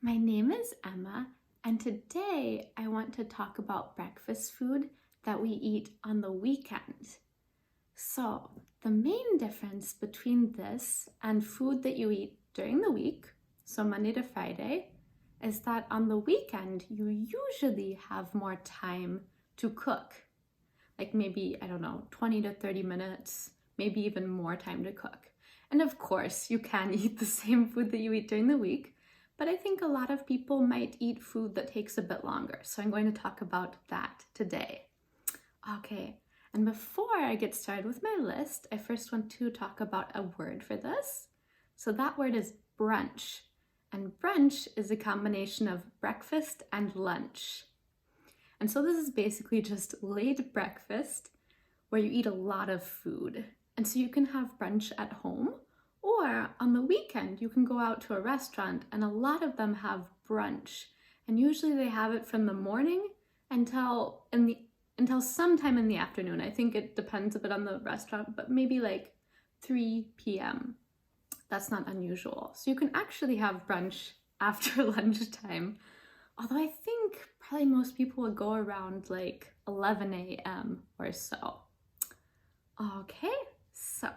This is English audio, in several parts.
My name is Emma, and today I want to talk about breakfast food that we eat on the weekend. So, the main difference between this and food that you eat during the week, so Monday to Friday, is that on the weekend you usually have more time to cook. Like maybe, 20 to 30 minutes, maybe even more time to cook. And of course, you can eat the same food that you eat during the week, but I think a lot of people might eat food that takes a bit longer. So I'm going to talk about that today. Okay, and before I get started with my list, I first want to talk about a word for this. So that word is brunch. And brunch is a combination of breakfast and lunch. And so this is basically just late breakfast where you eat a lot of food. And so you can have brunch at home, or on the weekend you can go out to a restaurant, and a lot of them have brunch. And usually they have it from the morning until sometime in the afternoon. I think it depends a bit on the restaurant, but maybe like 3 p.m. That's not unusual. So you can actually have brunch after lunchtime. Although I think probably most people would go around like 11 a.m. or so. Okay, so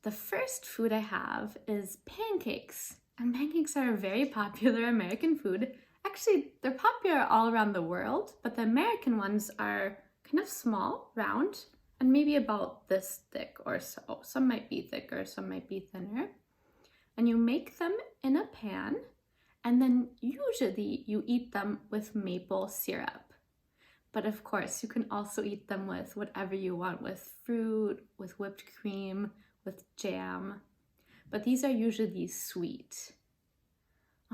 the first food I have is pancakes. And pancakes are a very popular American food. Actually, they're popular all around the world, but the American ones are kind of small, round, and maybe about this thick or so. Some might be thicker, some might be thinner. And you make them in a pan, and then usually you eat them with maple syrup. But of course, you can also eat them with whatever you want, with fruit, with whipped cream, with jam. But these are usually sweet.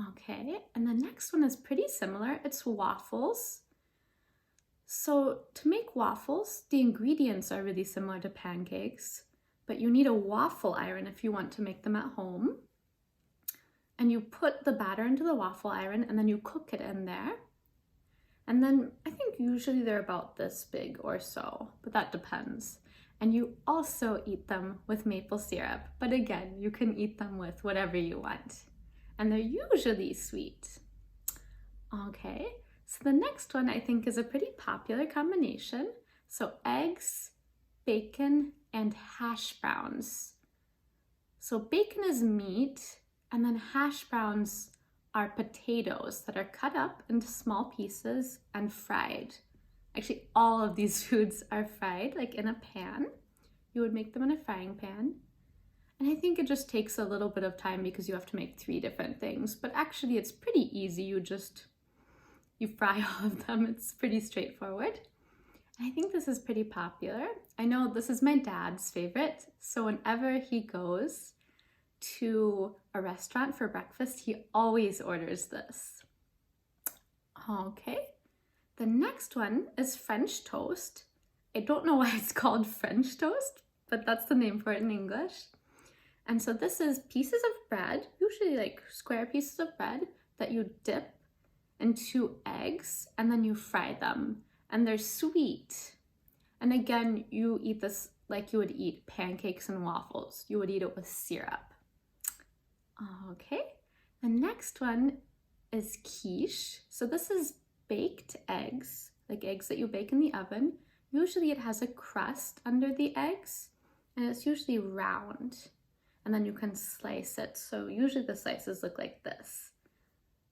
Okay, and the next one is pretty similar. It's waffles. So to make waffles, the ingredients are really similar to pancakes, but you need a waffle iron if you want to make them at home. And you put the batter into the waffle iron and then you cook it in there. And then I think usually they're about this big or so, but that depends. And you also eat them with maple syrup, but again, you can eat them with whatever you want. And they're usually sweet. Okay, so the next one I think is a pretty popular combination. So eggs, bacon, and hash browns. So bacon is meat, and then hash browns are potatoes that are cut up into small pieces and fried. Actually, all of these foods are fried, like in a pan. You would make them in a frying pan. And I think it just takes a little bit of time because you have to make 3 different things. But actually, it's pretty easy. You fry all of them. It's pretty straightforward. And I think this is pretty popular. I know this is my dad's favorite. So whenever he goes to a restaurant for breakfast, he always orders this. Okay. The next one is French toast. I don't know why it's called French toast, but that's the name for it in English. And so this is pieces of bread, usually like square pieces of bread that you dip into eggs and then you fry them. And they're sweet. And again, you eat this like you would eat pancakes and waffles. You would eat it with syrup. Okay, the next one is quiche. So this is baked eggs, like eggs that you bake in the oven. Usually it has a crust under the eggs, and it's usually round. And then you can slice it. So usually the slices look like this,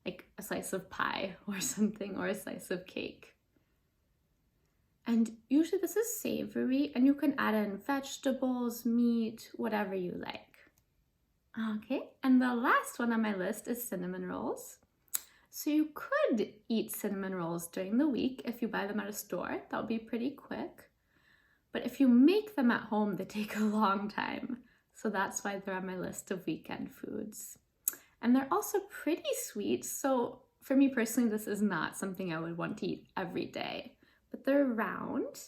like a slice of pie or something, or a slice of cake. And usually this is savory, and you can add in vegetables, meat, whatever you like. Okay, and the last one on my list is cinnamon rolls. So you could eat cinnamon rolls during the week if you buy them at a store. That would be pretty quick. But if you make them at home, they take a long time. So that's why they're on my list of weekend foods. And they're also pretty sweet. So for me personally, this is not something I would want to eat every day. But they're round.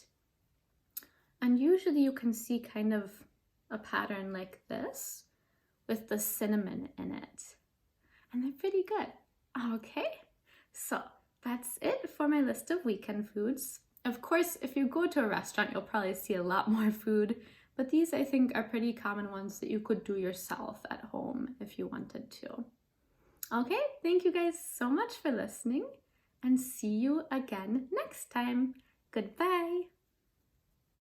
And usually you can see kind of a pattern like this with the cinnamon in it. And they're pretty good. Okay, so that's it for my list of weekend foods. Of course, if you go to a restaurant, you'll probably see a lot more food, but these I think are pretty common ones that you could do yourself at home if you wanted to. Okay, thank you guys so much for listening and see you again next time. Goodbye.